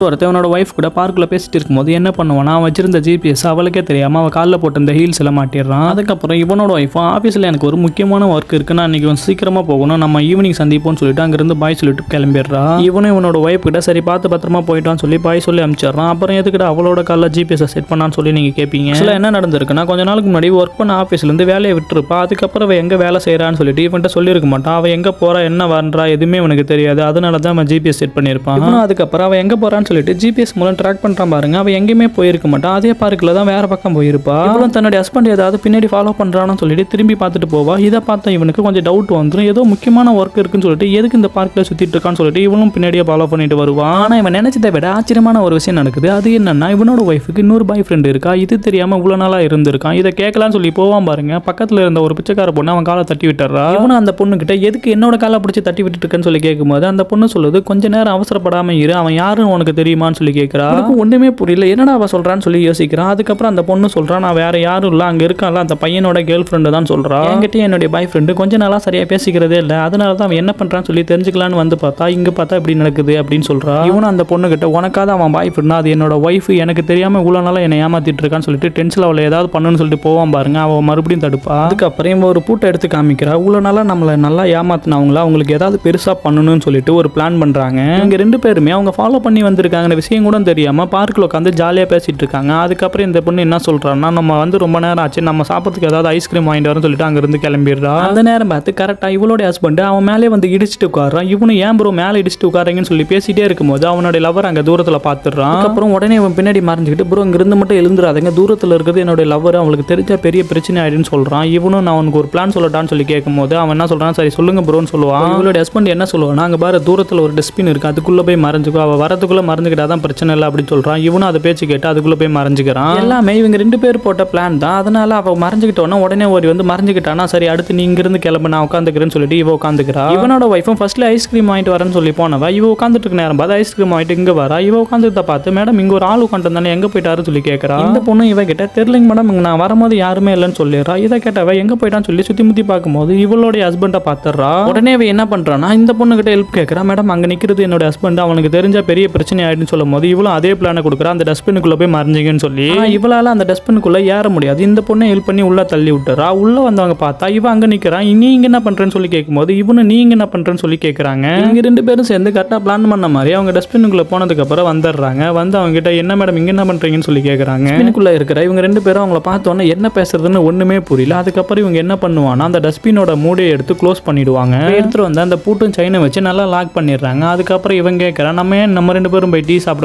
ஒருத்தவனோட wife கூட பார்க்கில் பேசிட்டு இருக்கும்போது என்ன பண்ணுவானா, அவன் வச்சிருந்த ஜிபிஎஸ் அவளுக்கே தெரியாமல் அவள் காலில் போட்டு இந்த ஹீல்ஸ் எல்லாம் மாட்டிடுறான். அதுக்கப்புறம் இவனோட ஒய்ஃபும் ஆஃபீஸில் எனக்கு ஒரு முக்கியமான ஒர்க் இருக்குது, நான் இன்றைக்கி சீக்கிரமாக போகணும், நம்ம ஈவினிங் சந்திப்போம்னு சொல்லிட்டு அங்கேருந்து பாய் சொல்லிட்டு கிளம்பிடுறான். இவனோட ஒய்ஃப் கிட்ட சரி பார்த்து பத்திரமா போயிட்டான்னு சொல்லி பாய் சொல்லி அனுப்பிச்சிடுறான். அப்புறம் எதுக்கிட்ட அவளோட காலில் ஜிபிஎஸ் செட் பண்ணான்னு சொல்லி நீங்கள் கேட்பீங்க. சில என்ன நடந்திருக்குன்னா, கொஞ்ச நாளுக்கு முன்னாடி ஒர்க் பண்ண ஆஃபீஸ்லேருந்து வேலையை விட்டுருப்பா. அதுக்கப்புறம் அவள் எங்கே வேலை செய்கிறான்னு சொல்லிட்டு இவன்ட்ட சொல்லியிருக்க மாட்டான். அவள் எங்கே போகிறா என்ன வரா எதுவுமே அவனுக்கு தெரியாது. அதனால தான் அவன் ஜிபிஎஸ் செட் பண்ணியிருப்பான். அதுக்கப்புறம் அவள் எங்கே போகிறான்னு சொல்லிட்டு ஜிபிஎஸ் மூலம் ட்ராக் பண்ணுறான் பாருங்க. அவள் எங்கேயுமே போயிருக்க மாட்டான், அதே பார்க்கில் தான் வேற பக்கம் போயிருப்பா. இவளும் தன்னுடைய ஹஸ்பண்ட் ஏதாவது பின்னாடி ஃபாலோ பண்ணுறான்னு சொல்லிட்டு திரும்பி பார்த்துட்டு போவா. இதை பார்த்தா இவனுக்கு கொஞ்சம் டவுட் வந்துடும், ஏதோ முக்கியமான ஒர்க் இருக்குன்னு சொல்லிட்டு எதுக்கு இந்த பார்க்கில் சுற்றிட்டு இருக்கான்னு சொல்லிட்டு இவனும் பின்னாடியே ஃபாலோ பண்ணிட்டு வருவான். ஆனால் இவன் நினைச்சதை விட ஆச்சரியமான ஒரு விஷயம் நடக்குது. அது என்னன்னா, இவனோட ஒய்ஃபுக்கு இன்னொரு பாய் ஃப்ரெண்ட் இருக்கா. இது தெரியாமல் இவ்வளோ நாளாக இருந்திருக்கான். இதை கேட்கலான்னு சொல்லி போவான் பாருங்க. பக்கத்தில் இருந்த ஒரு பிச்சைக்கார பொண்ணு அவன் காலை தட்டி விட்டுறா. இவனும் அந்த பொண்ணு கிட்ட எதுக்கு என்னோட காலை பிடிச்சி தட்டி விட்டுட்டு இருக்கேன்னு சொல்லி கேட்கும்போது அந்த பொண்ணு சொல்லுது, கொஞ்ச நேரம் அவசரப்படாமல் இரு, அவன் யாருன்னு உனக்கு தெரியுமான்னு சொல்லி கேட்குறா. ஒன்றுமே புரியல, என்னடா அவ சொல்றான்னு சொல்லி யோசிக்கிறான். அதுக்கப்புறம் அந்த பொண்ணு சொல்றான், நான் வேற யாரும் இல்லை, அங்கே இருக்கான்ல அந்த பையனோட கேர்ள் ஃப்ரெண்டு தான் சொல்றா. என்கிட்ட என்னுடைய பாய் ஃப்ரெண்டு கொஞ்ச நாளாக சரியாக பேசிக்கிறதே இல்லை, அதனால தான் அவன் என்ன பண்ணுறான்னு சொல்லி தெரிஞ்சுக்கலான்னு வந்து பார்த்தா இங்கே பார்த்தா இப்படி நடக்குது அப்படின்னு சொல்றா. இவனும் அந்த பொண்ணு கிட்ட உனக்காத அவன் பாய் ஃப்ரெண்ட், அது என்னோட ஒய்ஃப், எனக்கு தெரியாமல் இவ்வளோ நாளாக என்னை ஏமாத்திட்டு இருக்கான்னு சொல்லிட்டு டென்ஷனில் அவளை ஏதாவது பண்ணுன்னு சொல்லிட்டு போவான் பாருங்க. அவன் மறுபடியும் தடுப்பா. அதுக்கப்புறம் இவன் ஒரு பூட்டை எடுத்து காமிக்கிறா. இவ்வளோ நாளாக நம்மளை நல்லா ஏமாத்தினவங்களா அவங்களுக்கு ஏதாவது பெருசாக பண்ணணும்னு சொல்லிட்டு ஒரு பிளான் பண்ணுறாங்க. இவங்க ரெண்டு பேருமே அவங்க ஃபாலோ பண்ணி வந்திருக்காங்க விஷயம் கூட தெரியாமல் பார்க்கில் உட்காந்து ஜாலியாக பேசிட்டு இருக்காங்க. அதுக்கப்புறம் இந்த பொண்ணு என்ன சொல்றான்னா, நம்ம வந்து ரொம்ப நேரம் ஆச்சு, நம்ம சாப்பிட்றதுக்கு ஏதாவது ஐஸ்கிரீம் வாங்கிட்டு வரன்னு சொல்லிட்டு அங்கிருந்து கிளம்பிடுறா. அந்த நேரம் பார்த்து கரெக்டாக இவளுடைய ஹஸ்பண்ட் அவன் மேலே வந்து இடிச்சுட்டு உட்காரான். இவனு ஏன் ப்ரோ மேலே இடிச்சுட்டு உட்காரங்கன்னு சொல்லி பேசிட்டே இருக்கும்போது அவனுடைய லவர் அங்கே தூரத்தில் பார்த்துடுறான். அப்புறம் உடனே அவன் பின்னாடி மறைஞ்சிக்கிட்டு, ப்ரோ இங்கிருந்து மட்டும் எழுந்துறாதீங்க, தூரத்தில் இருக்கிறது என்னுடைய லவர், அவங்களுக்கு தெரிஞ்ச பெரிய பிரச்சனை ஆயிடுன்னு சொல்றான். இவனும் நான் அவனுக்கு ஒரு பிளான் சொல்லட்டான்னு சொல்லி கேட்கும்போது அவன் என்ன சொல்றான், சரி சொல்லுங்க ப்ரோன்னு சொல்லுவான். இவளுடைய ஹஸ்பண்ட் என்ன சொல்லுவான், அங்கே பாரு தூரத்தில் ஒரு டஸ்ட்பின் இருக்கு, அதுக்குள்ளே போய் மறைஞ்சுக்கோ, அவள் வரதுக்குள்ளே மறைஞ்சுக்கிட்டாதான் பிரச்சனை இல்லை அப்படின்னு சொல்றான். இவனும் அதை பேச்சு கேட்டு அதுக்குள்ளே போய் மறைஞ்சிக்கிறான். எல்லாமே இவங்க ரெண்டு பேர் போட்ட பிளான் தான். அதனால அவள் மறைஞ்சிக்கிட்டோன்னா உடனே ஓடி வந்து மறைஞ்சிக்கிட்டானா, சரி அடுத்து நீ இங்கிருந்து கிளம்பு நான் உட்காந்துக்கிறேன்னு சொல்லிட்டு இவ உட்காந்துக்கிறா. இவனோட ஒய்ஃபும் ஃபர்ஸ்ட்ல ஐஸ்கிரீம் வாங்கிட்டு வரேன்னு சொல்லி போனவ இவ உட்காந்துட்டு இருக்க நேரம் பார்த்து ஐஸ்கிரீம் வாங்கிட்டு இங்கே வரா. இவ உட்காந்துருந்த பார்த்து, மேடம் இங்கே ஒரு ஆள் உட்காந்துருந்தானே எங்கே போயிட்டாருன்னு சொல்லி கேட்கறா. இந்த பொண்ணு இவ கிட்ட தெரியலைங்க மேடம், இங்கே நான் வரும்போது யாருமே இல்லைன்னு சொல்லிடுறா. இதை கேட்டவ எங்கே போயிட்டான்னு சொல்லி சுற்றி முற்றி பார்க்கும்போது இவளுடைய ஹஸ்பண்டை பார்த்துடுறா. உடனே இவ என்ன பண்ணுறான்னா, இந்த பொண்ணு கிட்ட ஹெல்ப் கேட்குறா. மேடம் அங்கே நிற்கிறது என்னோட ஹஸ்பண்ட், அவனுக்கு தெரிஞ்ச பெரிய பிரச்சனை ஆயிடுன்னு சொல்லும் போது இவளும் அதே பிளானை கொடுக்குறா, அந்த டஸ்ட்பினுக்குள்ளே போய் மறைஞ்சிங்கன்னு சொல்லி. இவளால அந்த டஸ்ட்பினுக்குள்ள ஏற முடியாது. இந்த பொண்ணை ஹெல்ப் பண்ணி உள்ள தள்ளி விட்டுறா. உள்ள வந்தவங்க பார்த்தா இவன் அங்க நிக்கிறான். நீங்க என்ன பண்றேன்னு சொல்லி கேட்கும்போது இவனு நீங்க என்ன பண்றேன்னு சொல்லி கேட்கறாங்க. இவங்க ரெண்டு பேரும் சேர்ந்து கரெக்டா பிளான் பண்ண மாதிரி அவங்க டஸ்ட்பினுக்குள்ள போனதுக்கு அப்புறம் வந்துடுறாங்க. வந்து அவங்க கிட்ட என்ன மேடம் இங்க என்ன பண்றீங்கன்னு சொல்லி கேட்கறாங்க. டஸ்ட்பினுக்குள்ள இருக்கிற இவங்க ரெண்டு பேரும் அவங்கள பார்த்தோன்னே என்ன பேசுறதுன்னு ஒண்ணுமே புரியல. அதுக்கப்புறம் இவங்க என்ன பண்ணுவானா, அந்த டஸ்ட்பினோட மூடியை எடுத்து க்ளோஸ் பண்ணிடுவாங்க. எடுத்துட்டு வந்து அந்த பூட்டும் செயினை வச்சு நல்லா லாக் பண்ணிடுறாங்க. அதுக்கப்புறம் இவங்க கேட்கறான், நம்ம ரெண்டு பேரும் போய் டீ சாப்பிட